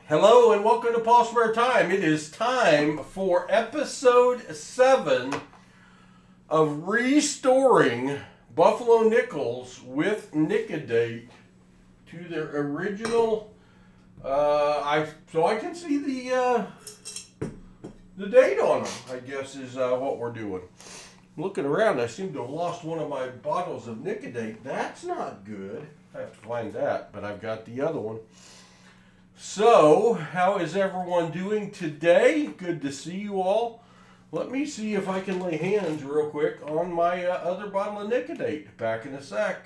Hello and welcome to Paul Spare Time. It is time for episode 7 of restoring Buffalo nickels with Nicodate to their original. So I can see the date on them, I guess, is what we're doing. Looking around, I seem to have lost one of my bottles of Nicodate. That's not good. I have to find that, but I've got the other one. So, how is everyone doing today? Good to see you all. Let me see if I can lay hands real quick on my other bottle of Nicodate. Back in a sec.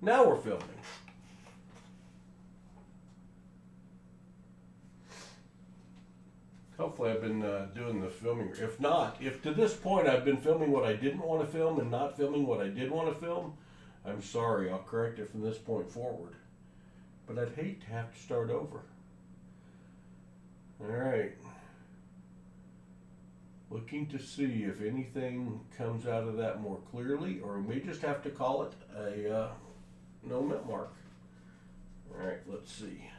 Now we're filming. Hopefully I've been doing the filming. If not, if to this point I've been filming what I didn't want to film and not filming what I did want to film, I'm sorry. I'll correct it from this point forward. But I'd hate to have to start over. Alright. Looking to see if anything comes out of that more clearly, or we may just have to call it a no mint mark. Alright, let's see.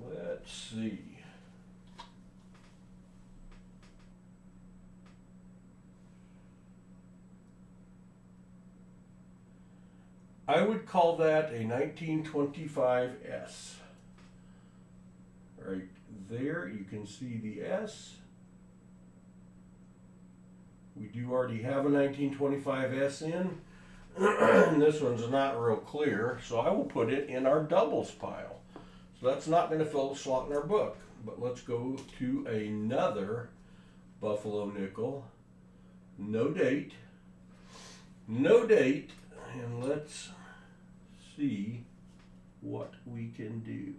Let's see. I would call that a 1925S. Right there, you can see the S. We do already have a 1925S in. And this one's not real clear, so I will put it in our doubles pile. So that's not going to fill a slot in our book. But let's go to another Buffalo nickel. No date. No date. And let's see what we can do.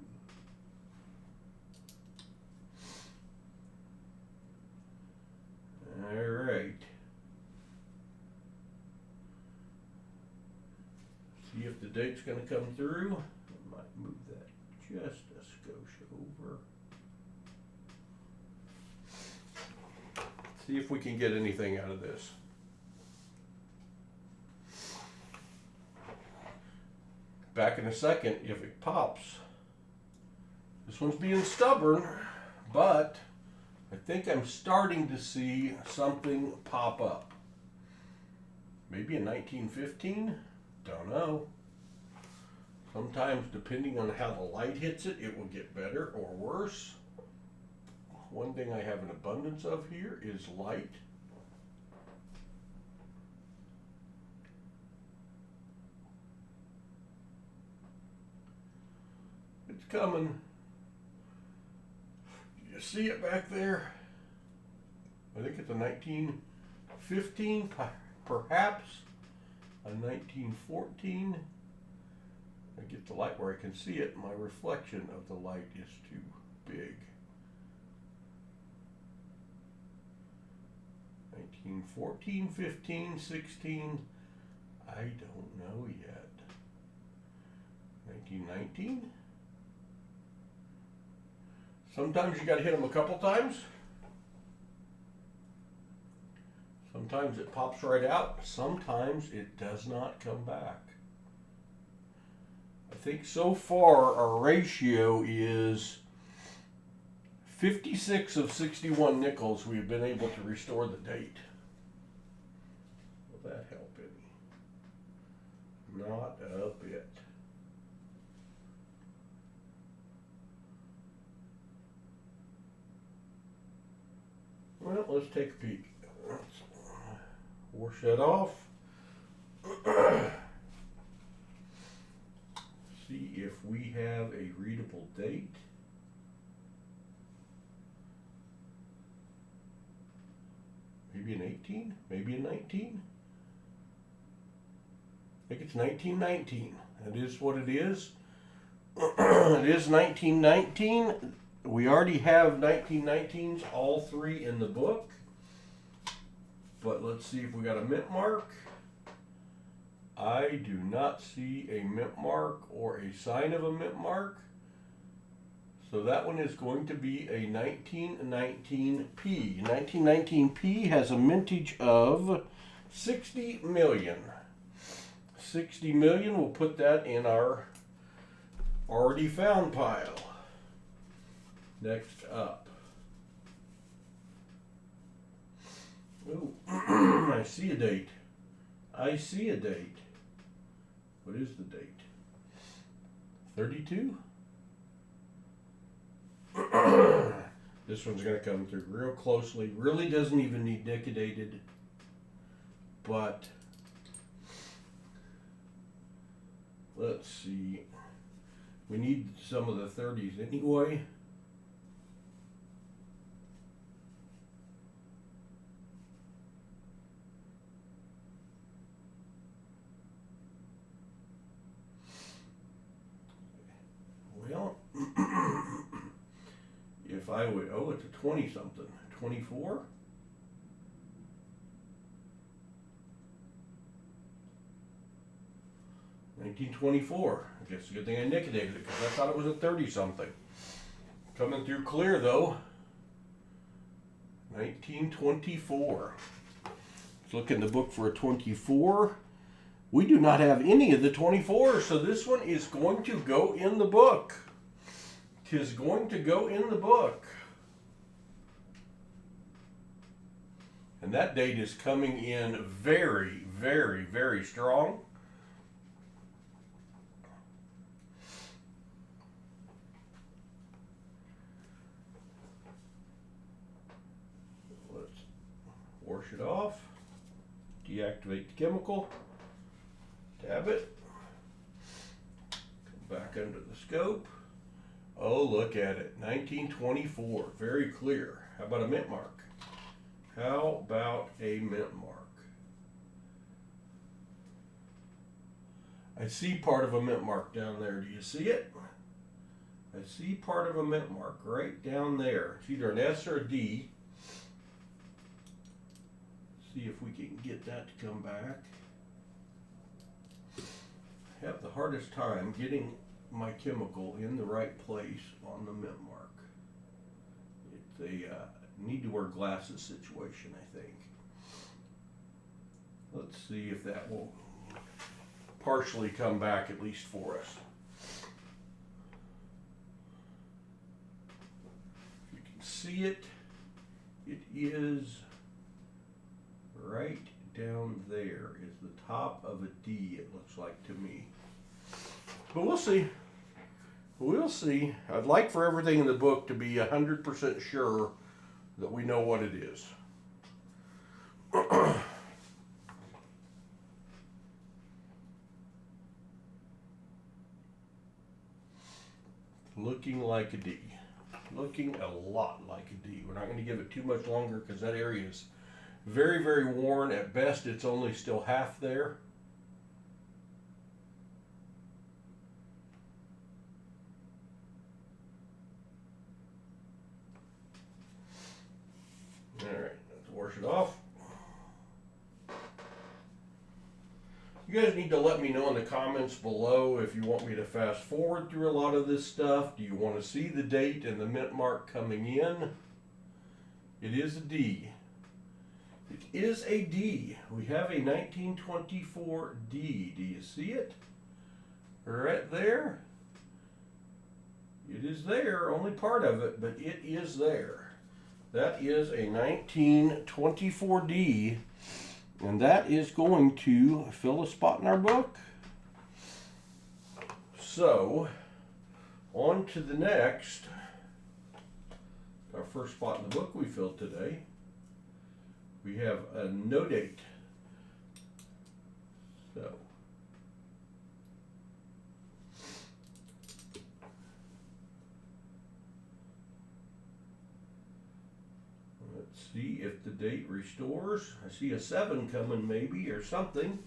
All right. See if the date's going to come through. I might move that just a skosh over. See if we can get anything out of this. Back in a second if it pops. This one's being stubborn, but I think I'm starting to see something pop up. Maybe in 1915? Don't know. Sometimes, depending on how the light hits it, it will get better or worse. One thing I have an abundance of here is light. It's coming. You see it back there? I think it's a 1915, perhaps a 1914. I get the light where I can see it. My reflection of the light is too big. 1914, 15, 16, I don't know yet. 1919? Sometimes you got to hit them a couple times. Sometimes it pops right out. Sometimes it does not come back. I think so far our ratio is 56 of 61 nickels we've been able to restore the date. Will that help Not a bit. Well, let's take a peek. Let's wash that off. See if we have a readable date. Maybe an 18? Maybe a 19? I think it's 1919. That is what it is. It is 1919. We already have 1919s, all three in the book. But let's see if we got a mint mark. I do not see a mint mark or a sign of a mint mark. So that one is going to be a 1919P. 1919P has a mintage of 60 million. 60 million, we'll put that in our already found pile. Next up. Ooh, I see a date. I see a date. What is the date? 32? This one's going to come through real closely. Really doesn't even need nickedated, but let's see. We need some of the 30s anyway. Well, if I would, oh, it's a 20 something, 24? $1924. I guess it's a good thing I nickedated it because I thought it was a 30 something. Coming through clear though. 1924. Let's look in the book for a 24. We do not have any of the 24s, so this one is going to go in the book. It is going to go in the book. And that date is coming in very, very, very strong. Let's wash it off. Deactivate the chemical. Tab it. Come back under the scope. Oh, look at it. 1924. Very clear. How about a mint mark? How about a mint mark? I see part of a mint mark down there. Do you see it? I see part of a mint mark right down there. It's either an S or a D. See if we can get that to come back. I have the hardest time getting my chemical in the right place on the mint mark. It's a need to wear glasses situation, I think. Let's see if that will partially come back at least for us. You can see it. It is right down there is the top of a D, it looks like to me. But we'll see. We'll see. I'd like for everything in the book to be 100% sure that we know what it is. Looking like a D. Looking a lot like a D. We're not going to give it too much longer because that area is very, very worn. At best, it's only still half there. All right, let's wash it off. You guys need to let me know in the comments below if you want me to fast forward through a lot of this stuff. Do you want to see the date and the mint mark coming in? It is a D. It is a D. We have a 1924 D. Do you see it? Right there. It is there, only part of it, but it is there. That is a 1924 D, and that is going to fill a spot in our book. So, on to the next. Our first spot in the book we filled today. We have a no date. So, let's see if the date restores. I see a 7 coming maybe or something.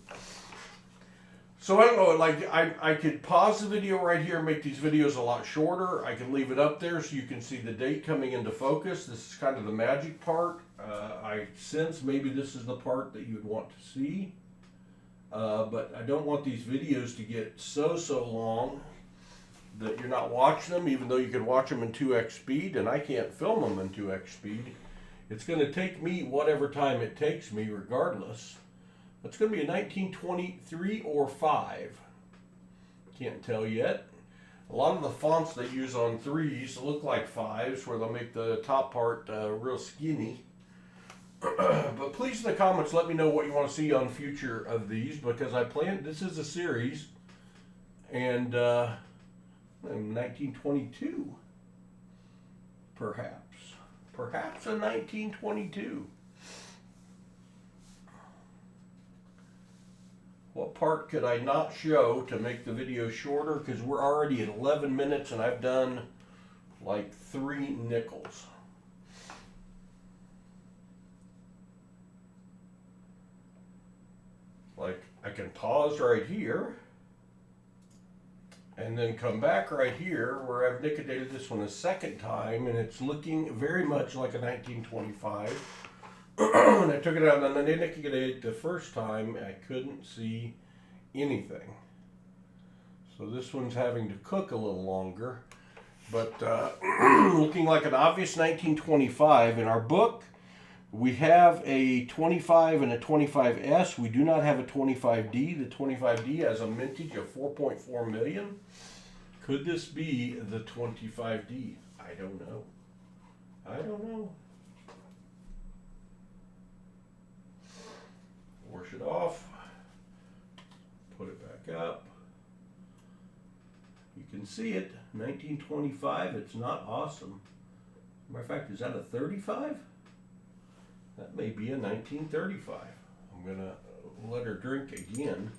So I don't know, like I could pause the video right here and make these videos a lot shorter. I can leave it up there so you can see the date coming into focus. This is kind of the magic part. I sense maybe this is the part that you would want to see. But I don't want these videos to get so long that you're not watching them, even though you can watch them in 2x speed, and I can't film them in 2x speed. It's going to take me whatever time it takes me regardless. It's going to be a 1923 or 5. Can't tell yet. A lot of the fonts they use on 3s look like 5s, where they'll make the top part real skinny. But please in the comments let me know what you want to see on future of these, because I plan, this is a series, and 1922, perhaps a 1922. What part could I not show to make the video shorter? Because we're already at 11 minutes and I've done like 3 nickels. Like, I can pause right here and then come back right here where I've nickedated this one a second time, and it's looking very much like a 1925. When I took it out and then I nickedated it the first time, I couldn't see anything. So this one's having to cook a little longer, but looking like an obvious 1925. In our book, we have a 25 and a 25S. We do not have a 25D. The 25D has a mintage of 4.4 million. Could this be the 25D? I don't know. I don't know. Wash it off. Put it back up. You can see it. 1925. It's not awesome. Matter of fact, is that a 35? That may be a 1935. I'm going to let her drink again.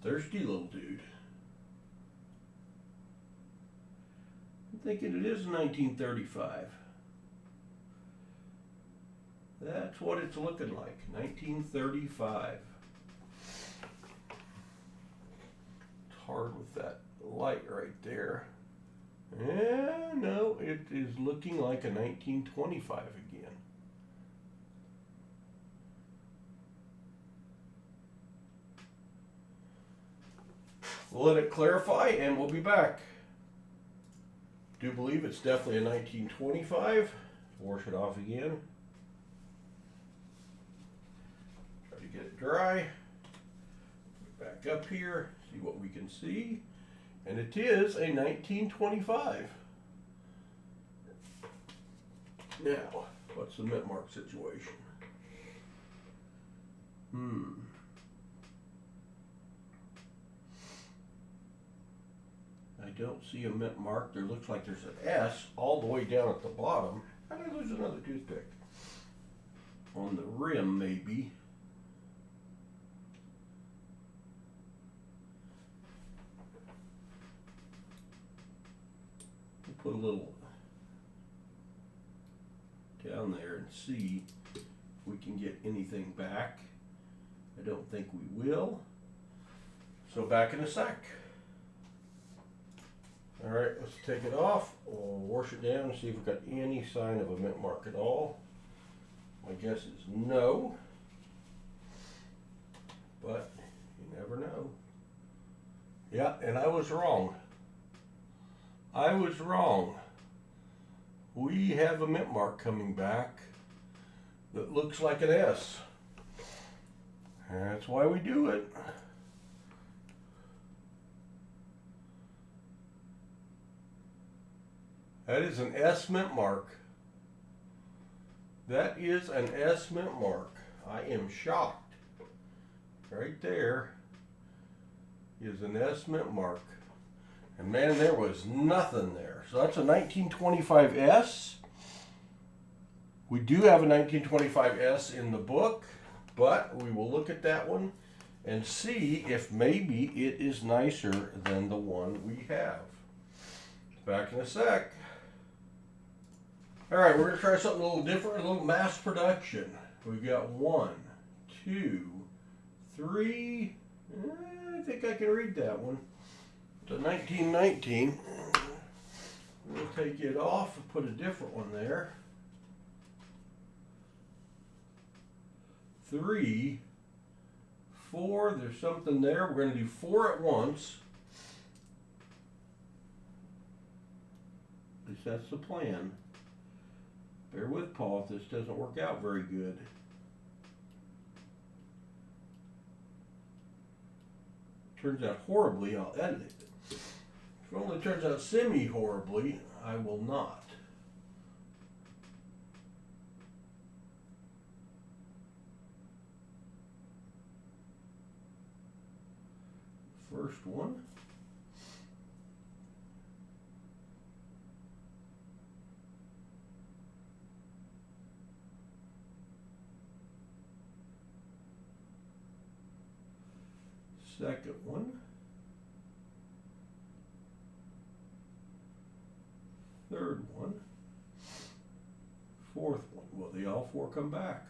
Thirsty little dude. I'm thinking it is 1935. That's what it's looking like. 1935. It's hard with that light right there. Yeah, no, it is looking like a 1925 again. We'll let it clarify and we'll be back. Do believe it's definitely a 1925. Wash it off again. Try to get it dry. Put it back up here, see what we can see. And it is a 1925. Now, what's the mint mark situation? I don't see a mint mark. There looks like there's an S all the way down at the bottom. How did I lose another toothpick? On the rim, maybe. We'll put a little down there and see if we can get anything back. I don't think we will. So back in a sec. All right, let's take it off. We'll wash it down and see if we've got any sign of a mint mark at all. My guess is no, but you never know. Yeah, and I was wrong. I was wrong. We have a mint mark coming back that looks like an S. That's why we do it. That is an S mint mark. That is an S mint mark. I am shocked. Right there is an estimate mark. And man, there was nothing there. So that's a 1925S. We do have a 1925S in the book, but we will look at that one and see if maybe it is nicer than the one we have. Back in a sec. All right, we're going to try something a little different, a little mass production. We've got 1, 2, 3. I think I can read that one. The 1919. We'll take it off and put a different one there. 3, 4. There's something there. We're going to do 4 at once. At least that's the plan. Bear with Paul if this doesn't work out very good. Turns out horribly, I'll edit it. If it only turns out semi-horribly, I will not. First one. Second one. Third one. Fourth one. Will they all 4 come back?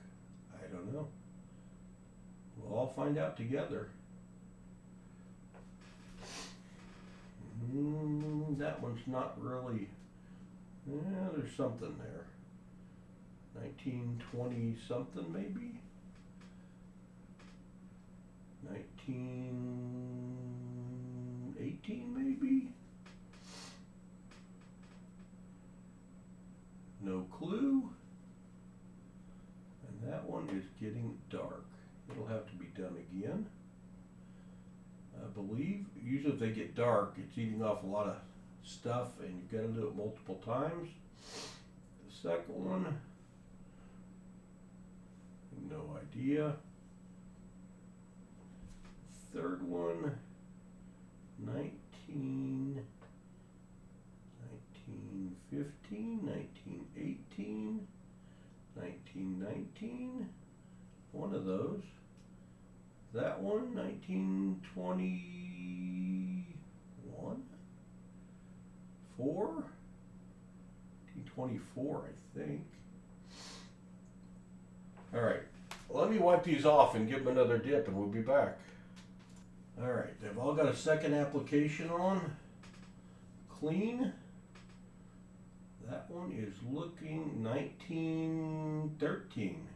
I don't know. We'll all find out together. That one's not really. Yeah, there's something there. 1920 something maybe. 1918 maybe? No clue. And that one is getting dark. It'll have to be done again. I believe, usually if they get dark, it's eating off a lot of stuff and you've got to do it multiple times. The second one, no idea. Third one, 1915, 1918, 1919, one of those. That one, 1921, 1924, I think. All right, let me wipe these off and give them another dip and we'll be back. All right, they've all got a second application on. Clean. That one is looking 1913.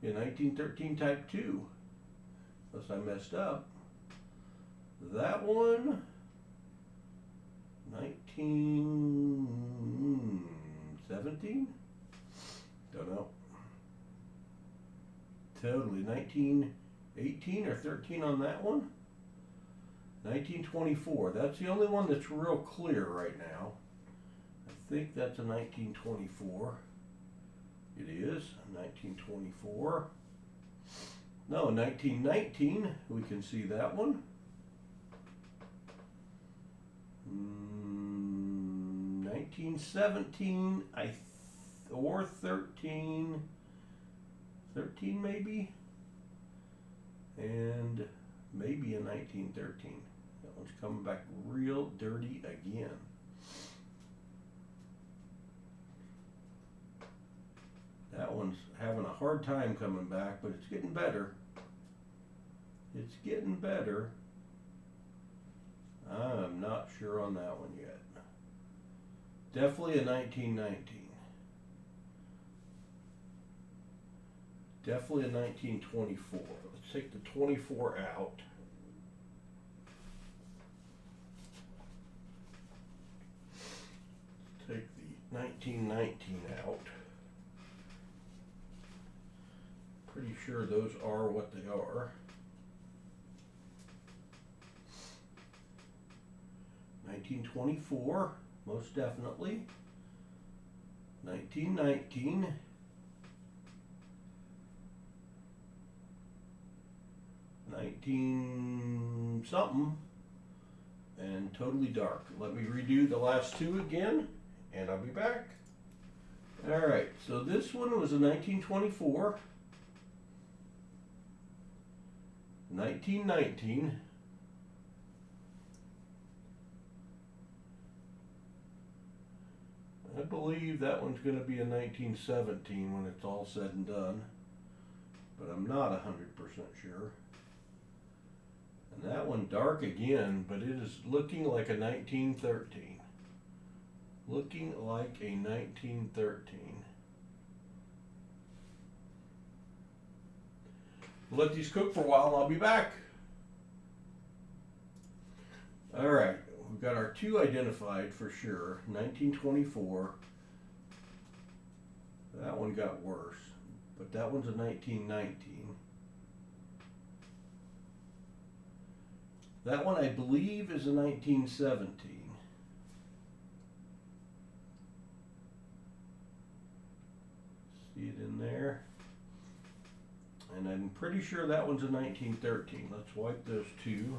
Yeah, 1913 type 2. Unless I messed up. That one, 1917? Don't know. Totally, 1918 or 13 on that one. 1924, that's the only one that's real clear right now. I think that's a 1924. It is, 1924. No, 1919, we can see that one. 1917, or 13. 13 maybe? And maybe a 1913. That one's coming back real dirty again. That one's having a hard time coming back, but it's getting better. It's getting better. I'm not sure on that one yet. Definitely a 1919. Definitely a 1924. Let's take the 24 out. Take the 1919 out. Pretty sure those are what they are. 1924, most definitely. 1919. 19 something, and totally dark. Let me redo the last two again, and I'll be back. All right, so this one was a 1924, 1919, I believe that one's going to be a 1917 when it's all said and done, but I'm not 100% sure. And that one dark again, but it is looking like a 1913. Looking like a 1913. Let these cook for a while and I'll be back. All right, we've got our two identified for sure. 1924. That one got worse, but that one's a 1919. That one I believe is a 1917. See it in there? And I'm pretty sure that one's a 1913. Let's wipe those two.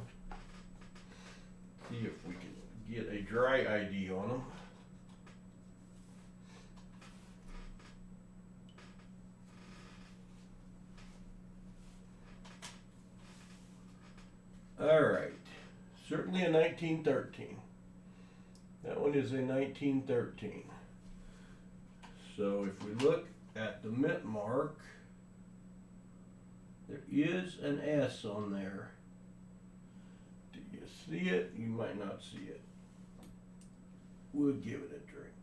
See if we can get a dry ID on them. All right, certainly a 1913. That one is a 1913. So if we look at the mint mark, there is an S on there. Do you see it? You might not see it. We'll give it a drink.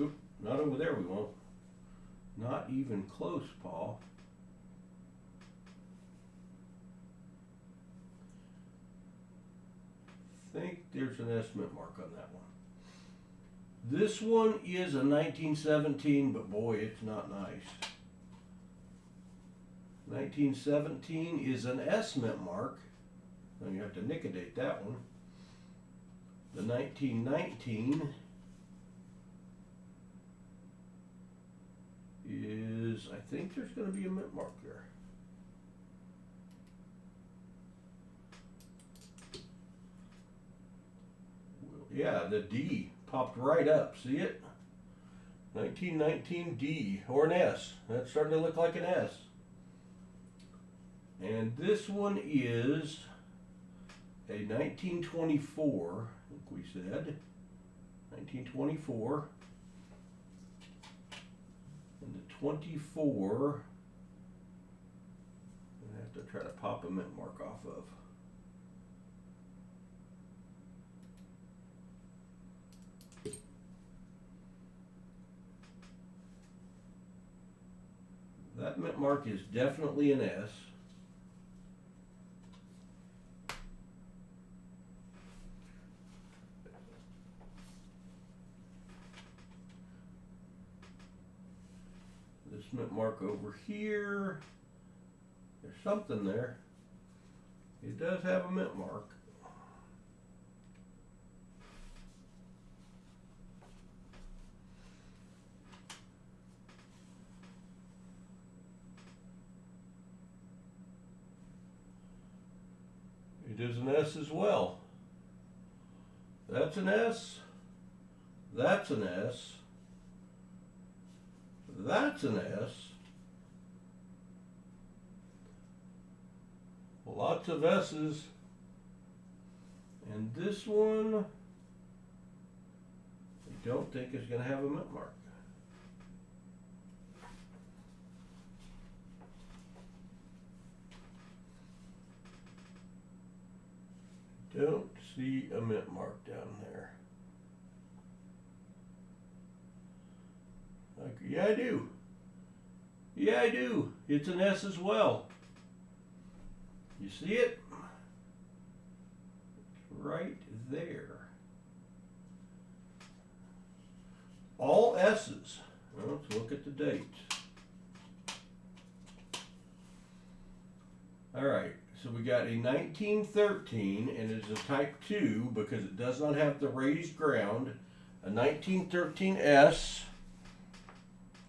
Oop, not over there we won't. Not even close, Paul. I think there's an S mint mark on that one. This one is a 1917, but boy, it's not nice. 1917 is an S mint mark. Then you have to nicodate that one. The 1919 is, I think there's going to be a mint mark there. Yeah, the D popped right up. See it? 1919 D, or an S. That's starting to look like an S. And this one is a 1924, I think we said. 1924. And the 24, I have to try to pop a mint mark off of. That mint mark is definitely an S. This mint mark over here, there's something there. It does have a mint mark. It is an S as well. That's an S. That's an S. That's an S. Lots of S's. And this one, I don't think is going to have a mint mark. Don't see a mint mark down there. Yeah, I do. Yeah, I do. It's an S as well. You see it? It's right there. All S's. Well, let's look at the dates. All right. So we got a 1913, and it's a type 2 because it does not have the raised ground. A 1913 S.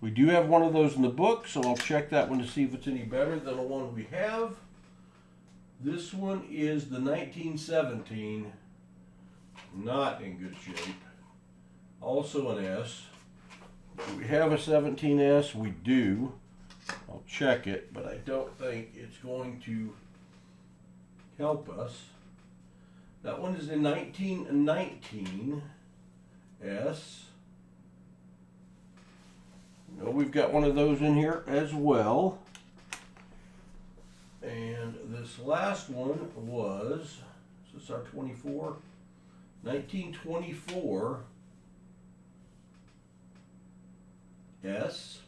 We do have one of those in the book, so I'll check that one to see if it's any better than the one we have. This one is the 1917, not in good shape. Also an S. Do we have a 17S? We do. I'll check it, but I don't think it's going to help us. That one is in 1919 S. No, we've got one of those in here as well. And this last one was, is this our 24? 1924 S.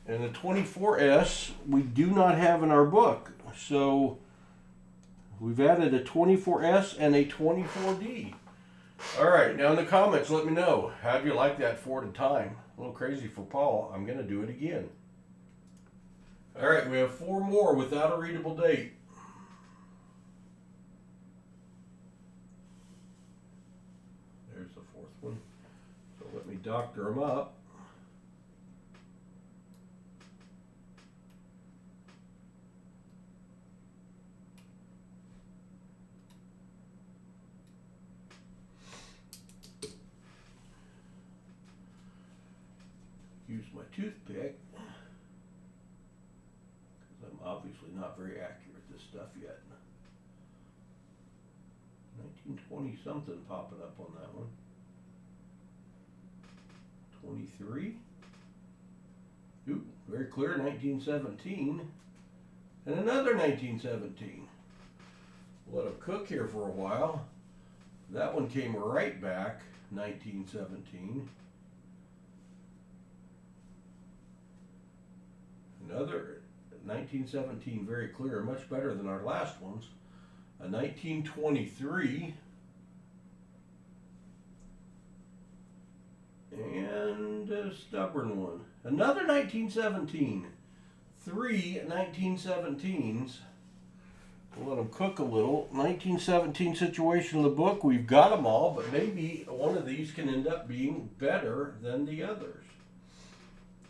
And the 24S we do not have in our book. So we've added a 24S and a 24D. All right, now in the comments, let me know. How do you like that 4 at a time? A little crazy for Paul. I'm going to do it again. All right, we have 4 more without a readable date. There's the 4th one. So let me doctor them up. Use my toothpick, because I'm obviously not very accurate at this stuff yet. 1920 something popping up on that one. 23. Ooh, very clear, 1917. And another 1917. Let them cook here for a while. That one came right back, 1917. Another 1917, very clear, much better than our last ones. A 1923. And a stubborn one. Another 1917. 3 1917s. We'll let them cook a little. 1917 situation in the book. We've got them all, but maybe one of these can end up being better than the others.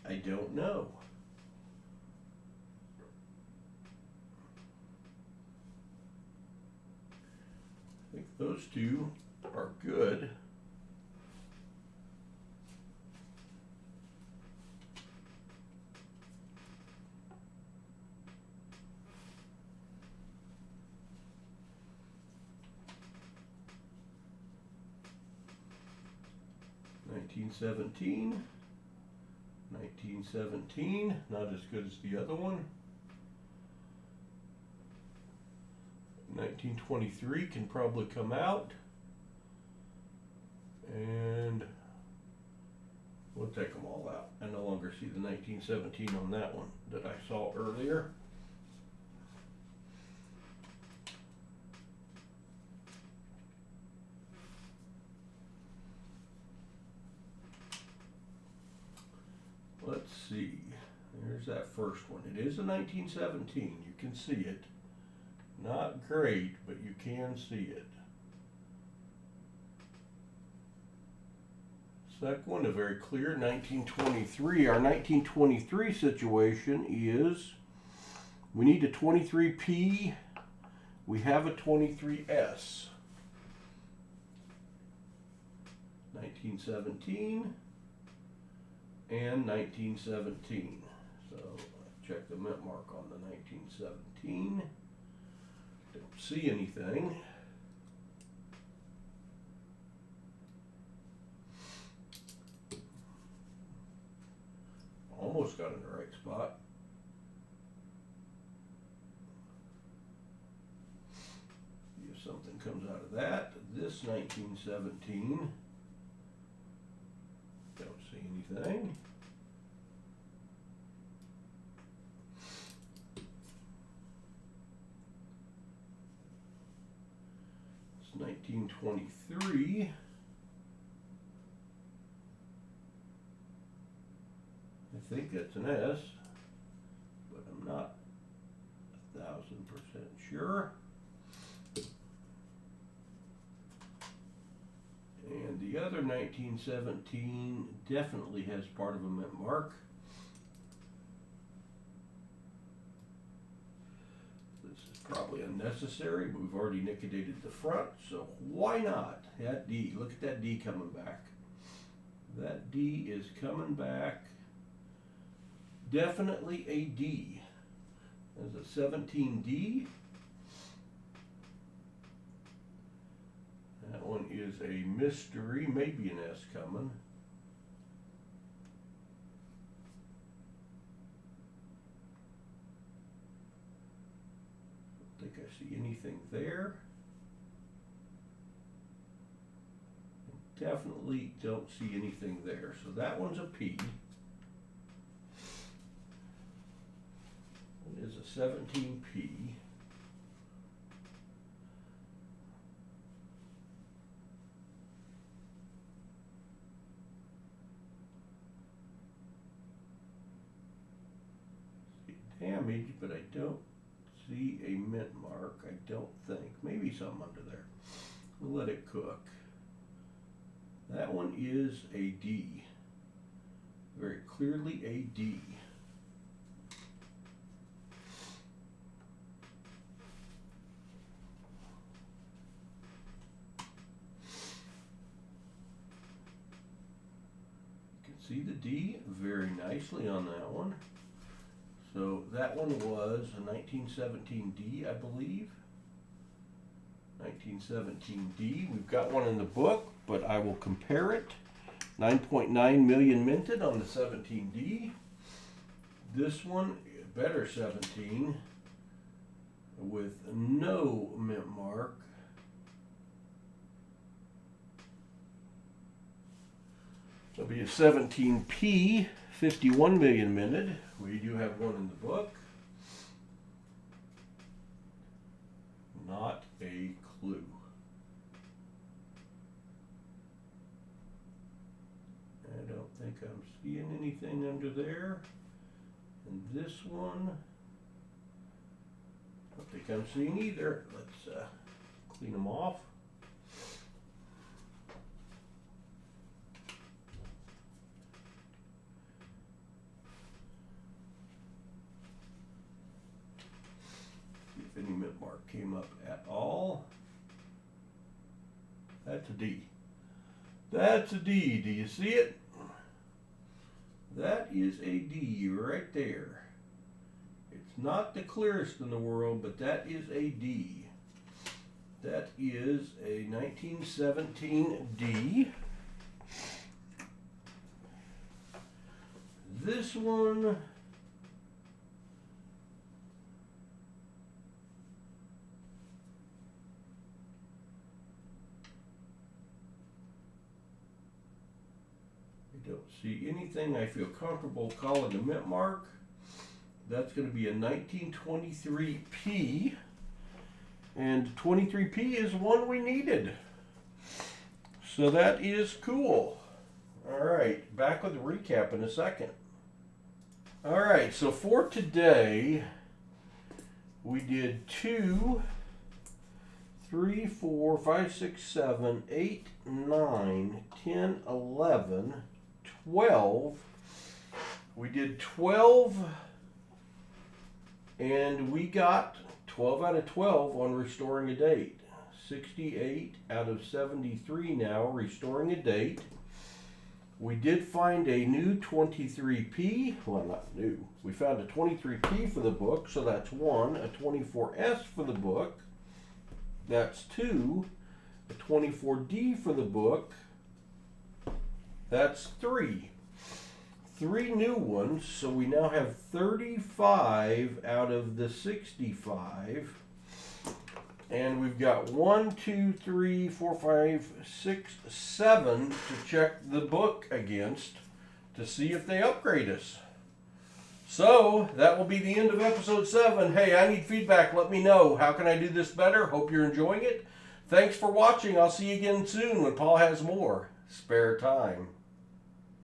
I don't know. I think those two are good. Nineteen 1917, not as good as the other one. 1923 can probably come out, and we'll take them all out. I no longer see the 1917 on that one that I saw earlier. Let's see, there's that first one. It is a 1917, you can see it. Not great, but you can see it. Second one, a very clear 1923. Our 1923 situation is we need a 23P. We have a 23S. 1917 and 1917. So check the mint mark on the 1917. Don't see anything. Almost got in the right spot. See if something comes out of that. This 1917. Don't see anything. It's 1923. I think that's an S, but I'm not 1,000% sure. And the other regular 1917 definitely has part of a mint mark. This is probably unnecessary, but we've already nickedated the front, so why not? That D, look at that D coming back. That D is coming back. Definitely a D. There's a 17D. That one is a mystery, maybe an S coming. Don't think I see anything there. Definitely don't see anything there. So that one's a P. It is a 17P. Damage, but I don't see a mint mark. I don't think. Maybe something under there. We'll let it cook. That one is a D. Very clearly a D. You can see the D very nicely on that one. So that one was a 1917D, I believe. 1917D. We've got one in the book, but I will compare it. 9.9 million minted on the 17D. This one, better 17, with no mint mark. It'll be a 17P, 51 million minted. We do have one in the book. Not a clue. I don't think I'm seeing anything under there. And this one, I don't think I'm seeing either. Let's clean them off. Any mint mark came up at all. That's a D. That's a D. Do you see it? That is a D right there. It's not the clearest in the world, but that is a D. That is a 1917 D. This one, don't see anything I feel comfortable calling a mint mark. That's going to be a 1923P, and 23P is one we needed. So that is cool. All right, back with the recap in a second. All right, so for today, we did 2, 3, 4, 5, 6, 7, 8, 9, 10, 11, 12. We did 12, and we got 12 out of 12 on restoring a date. 68 out of 73 now restoring a date. We did find a new 23P. Well, not new. We found a 23P for the book, so that's 1. A 24S for the book. That's 2. A 24D for the book. That's 3. 3 new ones, so we now have 35 out of the 65. And we've got 1, 2, 3, 4, 5, 6, 7 to check the book against to see if they upgrade us. So that will be the end of episode 7. Hey, I need feedback. Let me know. How can I do this better? Hope you're enjoying it. Thanks for watching. I'll see you again soon when Paul has more spare time.